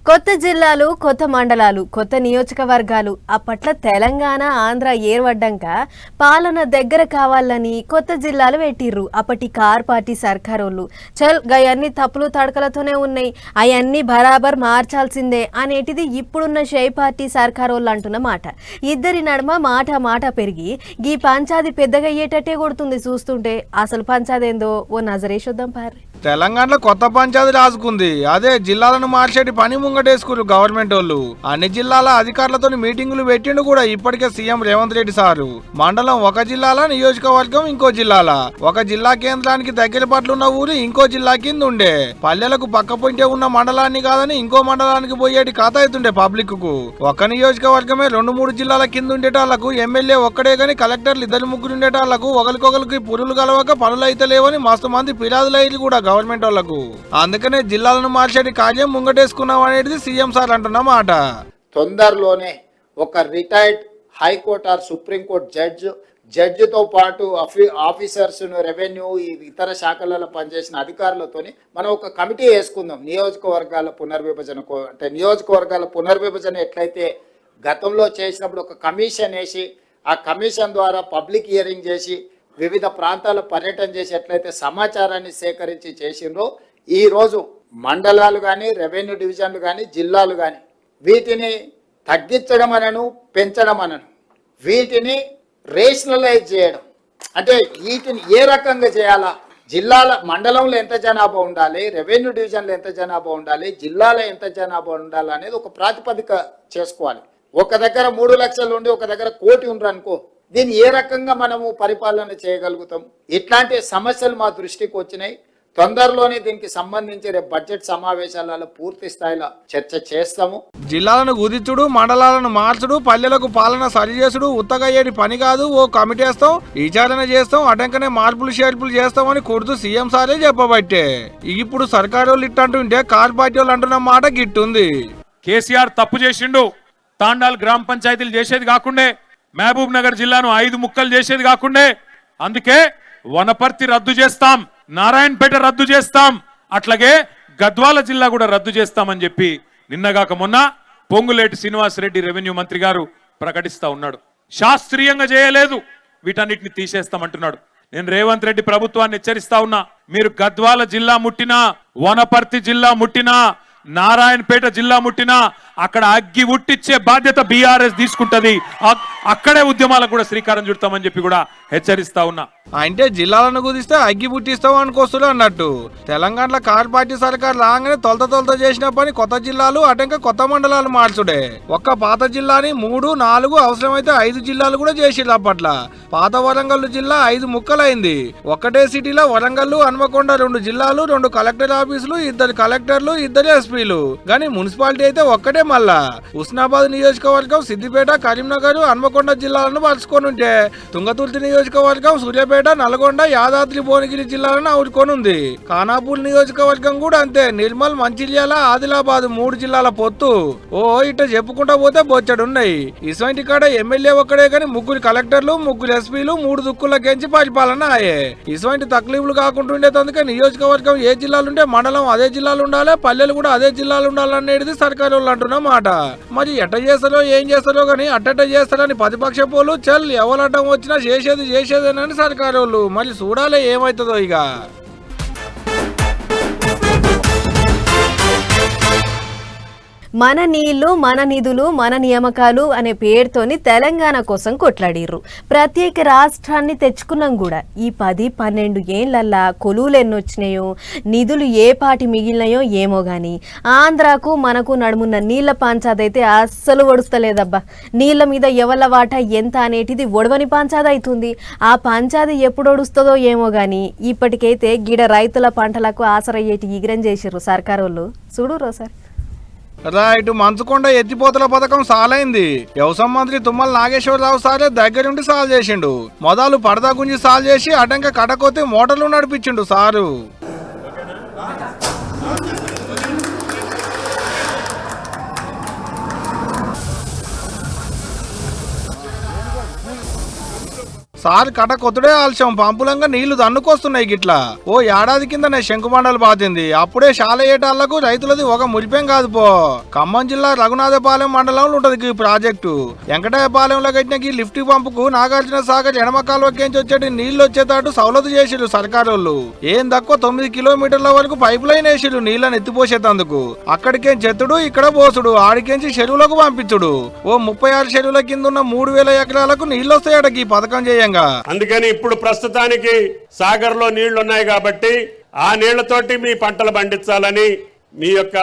కొత్త జిల్లాలు, కొత్త మండలాలు, కొత్త నియోజకవర్గాలు అప్పట్ల తెలంగాణ, ఆంధ్ర ఏర్పడ్డాక పాలన దగ్గర కావాలని కొత్త జిల్లాలు పెట్టిర్రు. అప్పటి కార్ పార్టీ సర్కారోళ్ళు చల్ గయన్ని తప్పులు తడకలతోనే ఉన్నాయి, అవన్నీ బరాబర్ మార్చాల్సిందే అనేటిది ఇప్పుడున్న షై పార్టీ సర్కారోళ్ళు అంటున్న మాట. ఇద్దరి నడుమ మాట పెరిగి గీ పంచాది పెద్దగా అయ్యేటట్టే కొడుతుంది. చూస్తుంటే అసలు పంచాదేందో ఓ నజరేసొద్దాం పారి. తెలంగాణలో కొత్త పంచాయతీ రాసుకుంది. అదే జిల్లాలను మార్చేటి పని ముంగటేసుకున్నారు గవర్నమెంట్ వాళ్ళు. అన్ని జిల్లాల అధికారులతో మీటింగులు పెట్టిండు కూడా ఇప్పటికే సీఎం రేవంత్ రెడ్డి సారు. మండలం ఒక జిల్లాల, నియోజకవర్గం ఇంకో జిల్లాల. ఒక జిల్లా కేంద్రానికి దగ్గర పట్ల ఉన్న ఊరు ఇంకో జిల్లా కింద ఉండే. పల్లెలకు పక్క పొంటే ఉన్న మండలాన్ని కాదని ఇంకో మండలానికి పోయేటి ఖాతా అవుతుండే పబ్లిక్ కు. ఒక నియోజకవర్గమే 2-3 జిల్లాల కింద ఉండేటాళ్లకు ఎమ్మెల్యే ఒక్కడే గాని కలెక్టర్లు 2-3 ఉండేటాళ్లకు ఒకరికొకరికి పురులు కలవక పనులు అయితే లేవని మస్తు మంది ఫిర్యాదులు కూడా గవర్నమెంట్ వాళ్లకు. అందుకనే జిల్లాలను మార్చేటి కార్యం ముంగటేసుకున్నాం అనేది సీఎం సార్ అంటున్న మాట. తొందరలోనే ఒక రిటైర్డ్ హైకోర్టు ఆర్ సుప్రీంకోర్టు జడ్జితో పాటు ఆఫీసర్స్, రెవెన్యూ, ఇతర శాఖలలో పనిచేసిన అధికారులతోని మనం ఒక కమిటీ వేసుకుందాం. నియోజకవర్గాల పునర్విభజన ఎట్లయితే గతంలో చేసినప్పుడు ఒక కమిషన్ వేసి ఆ కమిషన్ ద్వారా పబ్లిక్ హియరింగ్ చేసి వివిధ ప్రాంతాల పర్యటన చేసి ఎట్లయితే సమాచారాన్ని సేకరించి చేసిండ్రో, ఈరోజు మండలాలు కానీ, రెవెన్యూ డివిజన్లు కానీ, జిల్లాలు కానీ వీటిని తగ్గించడం అనను, పెంచడం అనను, వీటిని రేషనలైజ్ చేయడం. అంటే వీటిని ఏ రకంగా చేయాలా, జిల్లాల మండలంలో ఎంత జనాభా ఉండాలి, రెవెన్యూ డివిజన్లో ఎంత జనాభా ఉండాలి, జిల్లాలో ఎంత జనాభా ఉండాలి అనేది ఒక ప్రాతిపదిక చేసుకోవాలి. ఒక దగ్గర 3 లక్షలు ఉండి ఒక దగ్గర 1 కోటి ఉండరు అనుకో, దీన్ని ఏ రకంగా మనము పరిపాలన చేయగలుగుతాం? ఇట్లాంటి సమస్యలు మా దృష్టికి వచ్చినాయి. తొందరలోనే దీనికి సంబంధించి రేపు బడ్జెట్ సమావేశాలలో పూర్తి స్థాయిలో చర్చ చేస్తాము. జిల్లాలను కుదించుడు, మండలాలను మార్చుడు, పల్లెలకు పాలన సరిచేసుడు ఉత్తగా అయ్యేటి పని కాదు. ఓ కమిటీ వేస్తాం, విచారణ చేస్తాం, అటంకనే మార్పులు చేర్పులు చేస్తామని కుడుతూ సీఎం సారే చెప్పబట్టే ఇప్పుడు సర్కారు వాళ్ళు ఇట్టంటుంటే కార్ పార్టీ వాళ్ళు అంటున్న మాట గిట్టుంది. కేసీఆర్ తప్పు చేసిండు. తాండాల్ గ్రామ పంచాయతీలు చేసేది కాకుండా, మహబూబ్ నగర్ జిల్లాను 5 ముక్కలు చేసేది కాకుండా, అందుకే వనపర్తి రద్దు చేస్తాం, నారాయణపేట రద్దు చేస్తాం, అట్లాగే గద్వాల జిల్లా కూడా రద్దు చేస్తామని చెప్పి నిన్నగాక మొన్న పొంగులేటి శ్రీనివాసరెడ్డి రెవెన్యూ మంత్రి గారు ప్రకటిస్తా ఉన్నాడు. శాస్త్రీయంగా చేయలేదు, వీటన్నిటిని తీసేస్తామంటున్నాడు. నేను రేవంత్ రెడ్డి ప్రభుత్వాన్ని హెచ్చరిస్తా ఉన్నా, మీరు గద్వాల జిల్లా ముట్టినా, వనపర్తి జిల్లా ముట్టినా, నారాయణపేట జిల్లా ముట్టినా అక్కడ అగ్గి ఉట్టిచ్చే బాధ్యత బీఆర్ఎస్ తీసుకుంటది. అక్కడే ఉద్యమాలకు కూడా శ్రీకారం చుడతామని చెప్పి కూడా హెచ్చరిస్తా ఉన్నా. అంటే జిల్లాలను కుదిస్తే అగ్గి పుట్టిస్తాం అనుకొస్తుడు అన్నట్టు. తెలంగాణలో కార్ పార్టీ సర్కార్ రాగానే తొలత చేసిన పని కొత్త జిల్లాలు, అటంక కొత్త మండలాలు మార్చుడే. ఒక్క పాత జిల్లాని 3, 4 అవసరమైతే 5 జిల్లాలు కూడా చేసిరు. అప్పట్ల పాత వరంగల్ జిల్లా 5 ముక్కలైంది. ఒక్కటే సిటీలో వరంగల్, హన్మకొండ 2 జిల్లాలు, 2 కలెక్టర్ ఆఫీసులు, 2 కలెక్టర్లు, 2 ఎస్పీలు. కానీ మున్సిపాలిటీ అయితే ఒక్కటే. మళ్ళా హుస్నాబాద్ నియోజకవర్గం, సిద్దిపేట, కరీంనగర్, హన్మకొండ జిల్లాలను పరుచుకొని ఉంటే తుంగతుర్తి నియోజకవర్గం, సూర్యాపేట, నల్గొండ, యాదాద్రి భువనగిరి జిల్లాలను ఆవురుకొనుంది. ఖానాపూర్ నియోజకవర్గం కూడా అంతే. నిర్మల్, మంచిర్యాల, ఆదిలాబాద్ 3 జిల్లాల పొత్తు. ఓ ఇట చెప్పుకుంటా పోతే బొచ్చడున్నాయి. ఇటువంటి కాడ ఎమ్మెల్యే ఒక్కడే కానీ 3 కలెక్టర్లు, 3 ఎస్పీలు, 3 దుక్కులకెంచి పరిపాలన ఆయే. ఇటువంటి తక్లీఫ్లు కాకుండా ఉండేందుకే నియోజకవర్గం ఏ జిల్లాలుంటే మండలం అదే జిల్లాలు ఉండాలి, పల్లెలు కూడా అదే జిల్లాలు ఉండాలనేది సర్కారు వాళ్ళు అంటున్న మాట. మరి ఎట్ట చేస్తారో ఏం చేస్తారో కానీ అట్టట చేస్తారని ప్రతిపక్ష పోలు చల్ ఎవరడ్డం వచ్చినా చేసేదేనని సర్కారు వాళ్ళు. మరి చూడాలి ఏమవుతుందో ఇక. మన నీళ్లు, మన నిధులు, మన నియామకాలు అనే పేరుతోని తెలంగాణ కోసం కొట్లాడిర్రు. ప్రత్యేక రాష్ట్రాన్ని తెచ్చుకున్నాం కూడా. ఈ 10-12 ఏళ్లల్లా కొలువులు ఎన్నొచ్చినాయో, నిధులు ఏ పాటి మిగిలినాయో ఏమో గాని ఆంధ్రాకు మనకు నడుమున్న నీళ్ల పంచాదైతే అస్సలు ఒడుస్తలేదబ్బా. నీళ్ల మీద ఎవళ్ళ వాటా ఎంత అనేటిది ఒడవని పంచాది అవుతుంది. ఆ పంచాది ఎప్పుడు ఒడుస్తుందో ఏమో గాని ఇప్పటికైతే గిడ రైతుల పంటలకు ఆసరయ్యేటి ఇగ్రం చేసిర్రు సర్కారు వాళ్ళు. చూడురా సార్. రైట్, మంచుకొండ ఎత్తిపోతల పథకం సాలైంది. వ్యవసాయ మంత్రి తుమ్మల నాగేశ్వరరావు సారే దగ్గరుండి సాల్ చేసిండు. మొదలు పడదా గుంజి సాల్ చేసి అటంక కటకొత్తి మోటార్లు నడిపించిండు సారు. సార్ కట కొత్తడే ఆలస్యం పంపులంగా నీళ్లు దన్నుకొస్తున్నాయి గిట్లా. ఓ ఏడాది కిందనే శంకుమండలు బాతింది, అప్పుడే శాలయేటాళ్లకు రైతులది ఒక మురిపేం కాదు పో. ఖమ్మం జిల్లా రఘునాథపాలెం మండలంలో ఉంటది ఈ ప్రాజెక్టు. వెంకటాయపాలెంలో కట్టిన ఈ లిఫ్ట్ పంపుకు నాగార్జున సాగర్ ఎడమ కాలువకేంచి వచ్చేటి నీళ్లు వచ్చేటట్టు సౌలతు చేసిరు సర్కారోళ్ళు. ఏం తక్కువ 9 కిలోమీటర్ల వరకు పైప్ లైన్ వేసిరు నీళ్లను ఎత్తిపోసేటందుకు. అక్కడికేం చెత్తుడు, ఇక్కడ పోసుడు, ఆడికేంచి చెరువులకు పంపించుడు. ఓ 36 చెరువుల కింద ఉన్న 3000 ఎకరాలకు నీళ్లు వస్తాయట ఈ పథకం చేయంగా. అందుకని ఇప్పుడు ప్రస్తుతానికి సాగర్ లో నీళ్లున్నాయి కాబట్టి ఆ నీళ్లతోటి మీ పంటలు పండించాలని, మీ యొక్క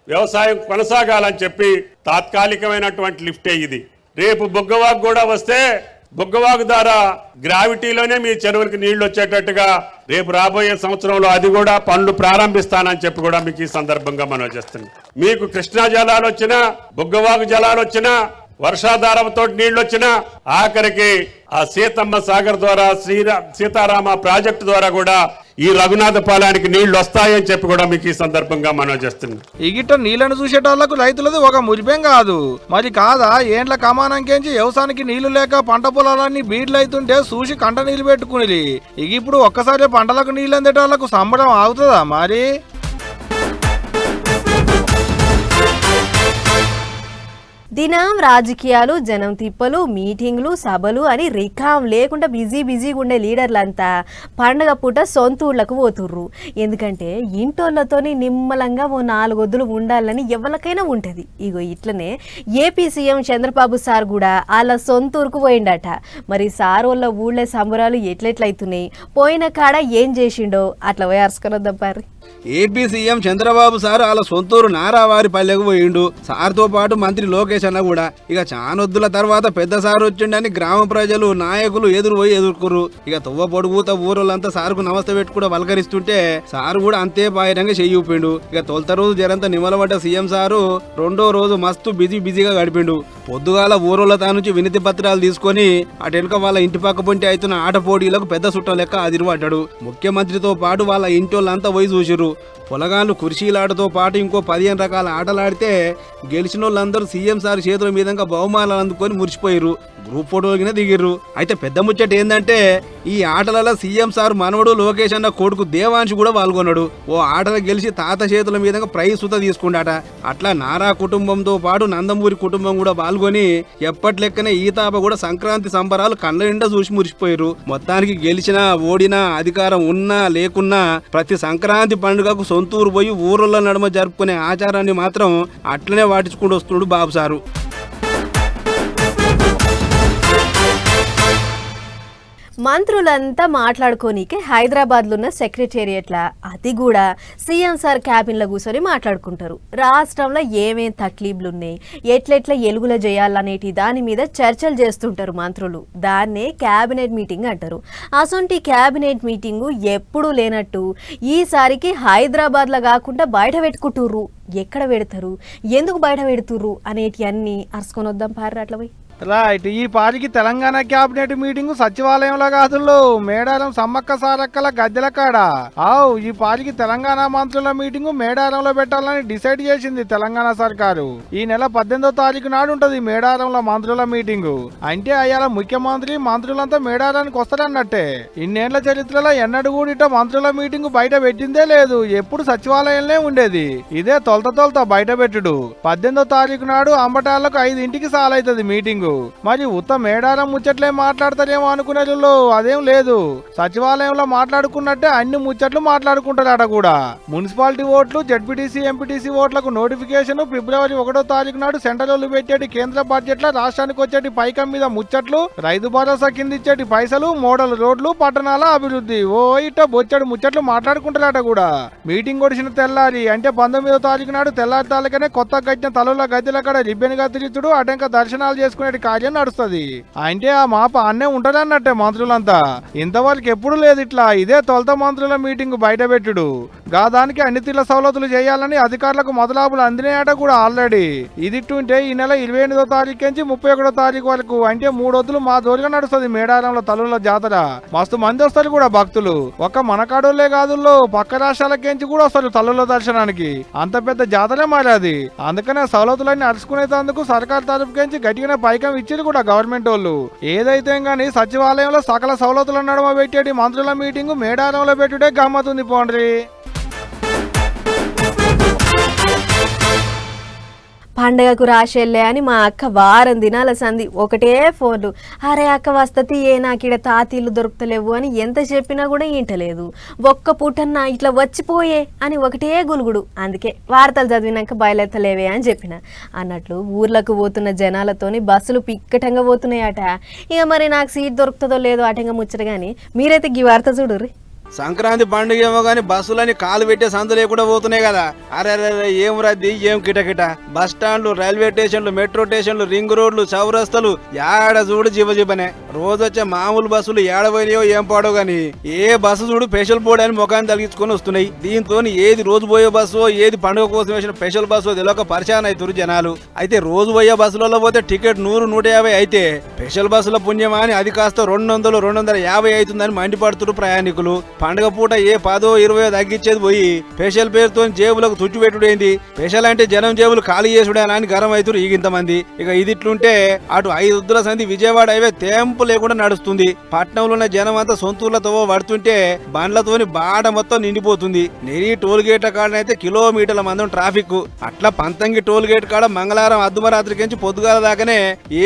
వ్యవసాయం కొనసాగాలని చెప్పి తాత్కాలికమైనటువంటి లిఫ్టే ఇది. రేపు బుగ్గవాగు కూడా వస్తే బుగ్గవాగు ద్వారా గ్రావిటీలోనే మీ చెరువులకు నీళ్లు వచ్చేటట్టుగా రేపు రాబోయే సంవత్సరంలో అది కూడా పనులు ప్రారంభిస్తానని చెప్పి కూడా మీకు ఈ సందర్భంగా మనం చేస్తున్నాం. మీకు కృష్ణా జలాలు వచ్చినా, బుగ్గవాగు జలాలు వచ్చినా, వర్షాధారంతో నీళ్లు వచ్చినా, ఆఖరికి ఆ సీతమ్మ సాగర్ ద్వారా సీతారామ ప్రాజెక్టు ద్వారా కూడా ఈ రఘునాథపాలెనికి నీళ్లు వస్తాయని చెప్పి కూడా మీకు ఈ సందర్భంగా మనం చేస్తున్నాం. ఈ గిట్ట నీళ్లను చూసేటాళ్లకు రైతులది ఒక మురిపేం కాదు మరి కాదా. ఏండ్ల కమానంకేంచి వ్యవసాయానికి నీళ్లు లేక పంట పొలాలన్నీ బీడ్లు అవుతుంటే చూసి కంట నీళ్లు పెట్టుకుని ఇప్పుడు ఒక్కసారి పంటలకు నీళ్ళు అందేటాళ్లకు సంబరం ఆగుతుందా మరి. దినం రాజకీయాలు, జనం తిప్పలు, మీటింగ్లు, సభలు అని రికాం లేకుండా బిజీగా ఉండే లీడర్లంతా పండగ పూట సొంత ఊళ్ళకు పోతుర్రు. ఎందుకంటే ఇంటోళ్ళతోని నిమ్మలంగా ఓ 4 వద్దులు ఉండాలని ఎవరికైనా ఉంటుంది. ఇగో ఇట్లనే ఏపీ సీఎం చంద్రబాబు సార్ కూడా వాళ్ళ సొంత ఊరుకు పోయిండట. మరి సార్ వాళ్ళ ఊళ్ళో సంబరాలు ఎట్లెట్లయితున్నాయి, పోయిన కాడ ఏం చేసిండో అట్లా పోయార్చుకొని వద్దాం పారి. ఏపీ సీఎం చంద్రబాబు సార్ వాళ్ళ సొంతూరు నారావారి పల్లెకు పోయిండు. సార్తో పాటు మంత్రి లోకేష్ అన్న కూడా. ఇక చానొద్దుల తర్వాత పెద్ద సార్ వచ్చిండని గ్రామ ప్రజలు, నాయకులు ఎదుర్కొర్రు. ఇక తువ్వ పొడుగుత ఊరోళ్ళంతా సార్కు నమస్తే పెట్టి కూడా పలకరిస్తుంటే సారు కూడా అంతే పాయరంగా చెయ్యిపోయిండు. ఇక తొలుత రోజు జరంతా నిమలబడ్డ సీఎం సారు రెండో రోజు మస్తు బిజీగా గడిపిండు. పొద్దుగాల ఊరోళ్ళ తా నుంచి వినతి పత్రాలు తీసుకొని అటు వెనుక వాళ్ళ ఇంటి పక్క పొంటి అవుతున్న ఆట పోటీలకు పెద్ద చుట్టం లెక్క అదిరిపడ్డాడు. ముఖ్యమంత్రితో పాటు వాళ్ళ ఇంటోళ్ళంతా పోయి చూసిర్రు. పొలగాళ్ళు కుర్చీలాటతో పాటు ఇంకో 15 రకాల ఆటలాడితే గెలిచిన వాళ్ళందరూ సీఎం సార్ చేతుల మీదంగా బహుమానాలు అందుకొని మురిసిపోయారు. గ్రూప్ ఫోటోలు దిగిర్రు. అయితే పెద్ద ముచ్చట ఏంటంటే ఈ ఆటలలో సీఎం సార్ మనవడు లోకేష్ అన్న కొడుకు దేవాంశ్ కూడా పాల్గొన్నాడు. ఓ ఆటలు గెలిచి తాత చేతుల మీదంగా ప్రైజ్ సుత తీసుకుంటాట. అట్లా నారా కుటుంబంతో పాటు నందమూరి కుటుంబం కూడా పాల్గొని ఎప్పటి లెక్కనే ఈ తాప కూడా సంక్రాంతి సంబరాలు కళ్ళ నిండా చూసి మురిసిపోయారు. మొత్తానికి గెలిచినా ఓడినా అధికారం ఉన్నా లేకున్నా ప్రతి సంక్రాంతి పండుగకు సొంతూరు పోయి ఊర్ల నడుమ జరుపుకునే ఆచారాన్ని మాత్రం అట్లనే వాటించుకుంటూ వస్తున్నాడు బాబు సారు. మంత్రులంతా మాట్లాడుకోనీకే హైదరాబాద్లో ఉన్న సెక్రటేరియట్ల అది కూడా సీఎం సార్ క్యాబిన్లో కూర్చొని మాట్లాడుకుంటారు. రాష్ట్రంలో ఏమేం తక్లీఫ్లు ఉన్నాయి, ఎట్లెట్లా ఎలుగుల చేయాలనేటి దాని మీద చర్చలు చేస్తుంటారు మంత్రులు. దాన్నే క్యాబినెట్ మీటింగ్ అంటారు. అసొంటి క్యాబినెట్ మీటింగు ఎప్పుడూ లేనట్టు ఈసారికి హైదరాబాద్లో కాకుండా బయట పెట్టుకుంటుర్రు. ఎక్కడ పెడతారు, ఎందుకు బయట పెడుతుర్రు అనేటి అన్నీ అరుచుకొని వద్దాం పారు అట్లా పోయి. రైట్. ఈ పాటికి తెలంగాణ క్యాబినెట్ మీటింగ్ సచివాలయంలో కాదుల్లో మేడారం సమ్మక్క సారక్కల గద్దెల కాడ. ఈ పాటికి తెలంగాణ మంత్రుల మీటింగ్ మేడారంలో పెట్టాలని డిసైడ్ చేసింది తెలంగాణ సర్కారు. ఈ నెల 18వ తారీఖు నాడు ఉంటది మేడారంలో మంత్రుల మీటింగ్. అంటే అయ్యాల ముఖ్యమంత్రి మంత్రులంతా మేడారానికి వస్తారన్నట్టే. ఇన్నేళ్ల చరిత్రలో ఎన్నడూ కూడా మంత్రుల మీటింగ్ బయట పెట్టిందే లేదు. ఎప్పుడు సచివాలయంలో ఉండేది. ఇదే తొలత బయట పెట్టుడు. 18వ తారీఖు నాడు అంబటాలకు 5ంటికి సాలైతుంది మీటింగ్. మరి ఉత్త మేడారం ముచ్చట్లే మాట్లాడతారేమో అనుకునేలో అదేం లేదు. సచివాలయంలో మాట్లాడుకున్నట్టే అన్ని ముచ్చట్లు మాట్లాడుకుంటారట కూడా. మున్సిపాలిటీ ఓట్లు, జడ్పీటీసీ, ఎంపీటీసీ ఓట్లకు నోటిఫికేషన్ ఫిబ్రవరి 1వ తారీఖు నాడు సెంట్రల్ పెట్టేటి కేంద్ర బడ్జెట్ లో రాష్ట్రానికి వచ్చేటి పైకం మీద ముచ్చట్లు, రైతు భరోసా కింద ఇచ్చేటి పైసలు, మోడల్ రోడ్లు, పట్టణాల అభివృద్ధి ఇట్ట బొచ్చడి ముచ్చట్లు మాట్లాడుకుంటారట కూడా. మీటింగ్ ఒడిసిన తెల్లారి అంటే 19వ తారీఖు నాడు తెల్లారి తాలకనే కొత్త కట్టిన తలుల గద్దెల కాడ రిబ్బెన్ కత్తిరిచుడు, అటంక దర్శనాలు చేసుకునే కార్యం నడుస్తుంది. అంటే ఆ మాప అన్నే ఉంటదన్నట్టే మంత్రులంతా. ఇంతవరకు ఎప్పుడు లేదు ఇట్లా. ఇదే తొలత మంత్రుల మీటింగ్ బయట పెట్టుడు. దానికి అన్ని తీర్ల సౌలతులు చేయాలని అధికారులకు మొదలాపులు అందినాయట కూడా ఆల్రెడీ. ఇదిట్టుంటే ఈ నెల 28వ తారీఖు నుంచి 31వ తారీఖు వరకు అంటే 3 వద్దులు మా దోరిగా నడుస్తుంది మేడారంలో తల్లుల జాతర. మస్తు మంది వస్తారు కూడా భక్తులు. ఒక్క మనకాడోళ్లే కాదుల్లో పక్క రాష్ట్రాలకేంచి కూడా వస్తారు తల్లుల దర్శనానికి. అంత పెద్ద జాతరే మరి అది. అందుకనే సౌలతులన్నీ అరుచుకునేందుకు సర్కార్ తరపుకేంచి గట్టిగానే పైకి పైకం ఇచ్చిరు కూడా గవర్నమెంట్ వాళ్ళు. ఏదైతే గానీ సచివాలయంలో సకల సౌలతుల నడుమ పెట్టేటి మంత్రుల మీటింగు మేడారంలో పెట్టుడే గమ్మతుంది పోండ్రి. పండగకు రాశెళ్ళే అని మా అక్క వారం దినాల సంధి ఒకటే ఫోన్లు. అరే అక్క వస్తతి ఏ నాకిడ తాతీళ్ళు దొరుకుతలేవు అని ఎంత చెప్పినా కూడా ఇంటలేదు. ఒక్క పూటన్నా ఇట్లా వచ్చిపోయే అని ఒకటే గులుగుడు. అందుకే వార్తలు చదివినాక బయలుదేరలేవే అని చెప్పిన. అన్నట్లు ఊర్లకు పోతున్న జనాలతోని బస్సులు పిక్కటంగా పోతున్నాయట. ఇక మరి నాకు సీట్ దొరుకుతుందో లేదో అటంగా ముచ్చట కానీ మీరైతే ఈ వార్త చూడుర్రి. సంక్రాంతి పండుగ ఏమో గానీ బస్సులని కాలు పెట్టే సందు లేకుండా పోతున్నాయి కదా. అరే ఏం రద్దీ, ఏం కిటకిట. బస్ స్టాండ్లు, రైల్వే స్టేషన్లు, మెట్రో స్టేషన్లు, రింగ్ రోడ్లు, చౌరస్తలు యాడ చూడు జీవజీవనే. రోజొచ్చే మామూలు బస్సులు ఏడబోయినాయో ఏం పాడో గానీ ఏ బస్సు చూడు స్పెషల్ బోర్డు అని ముఖాన్ని తగిలించుకొని వస్తున్నాయి. దీంతో ఏది రోజు పోయే బస్సు ఏది పండుగ కోసం వేసిన స్పెషల్ బస్సు తెలియక పరిశాన్ అవుతారు జనాలు. అయితే రోజు పోయే బస్సులలో పోతే టికెట్ 100-150 అయితే స్పెషల్ బస్సుల పుణ్యమా అని అది కాస్త 200-250 అవుతుందని మండిపడుతున్నారు ప్రయాణికులు. పండుగ పూట ఏ 10-20 తగ్గించేది పోయి స్పెషల్ పేరుతో జేబులకు తుచ్చి పెట్టుడేంది. స్పెషల్ అంటే జనం జేబులు ఖాళీ చేసుడేనా అని గరం అవుతారు ఈగింతమంది. ఇక ఇదిట్లుంటే అటు 5 ఉద్దుల సంధి విజయవాడ హైవే తెంపు లేకుండా నడుస్తుంది. పట్నంలో ఉన్న జనం అంతా సొంతూర్లతో పడుతుంటే బండ్లతోని బాడ మొత్తం నిండిపోతుంది. నెరి టోల్ గేట్ల కాడనైతే కిలోమీటర్ల మందం ట్రాఫిక్. అట్లా పంతంగి టోల్ గేట్ కాడ మంగళవారం అర్ధరాత్రికి పొద్దుగాల దాకానే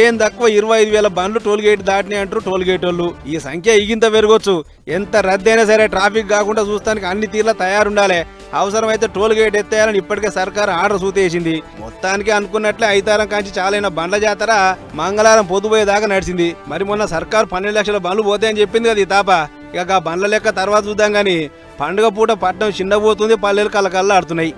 ఏం తక్కువ 25,000 బండ్లు టోల్ గేట్ దాటినాయి అంటారు టోల్ గేట్ వాళ్ళు. ఈ సంఖ్య ఇగింత పెరగొచ్చు. ఎంత రద్దయినా సరే ట్రాఫిక్ కాకుండా చూస్తానికి అన్ని తీర్ల తయారుండాలి. అవసరమైతే టోల్ గేట్ ఎత్తేయాలని ఇప్పటికే సర్కారు ఆర్డర్ సూతేసింది. మొత్తానికి అనుకున్నట్లే ఐతారం కాంచి చాలైన బండ్ల జాతర మంగళవారం పొద్దుపోయేదాకా నడిచింది. మరి మొన్న సర్కారు 12 లక్షల బండ్లు పోతాయని చెప్పింది కదా ఈ తాప. ఇక బండ్ల లెక్క తర్వాత చూద్దాం గానీ పండుగ పూట పట్నం చిన్నపోతుంది, పల్లెలు కళ్ళకల్లా ఆడుతున్నాయి.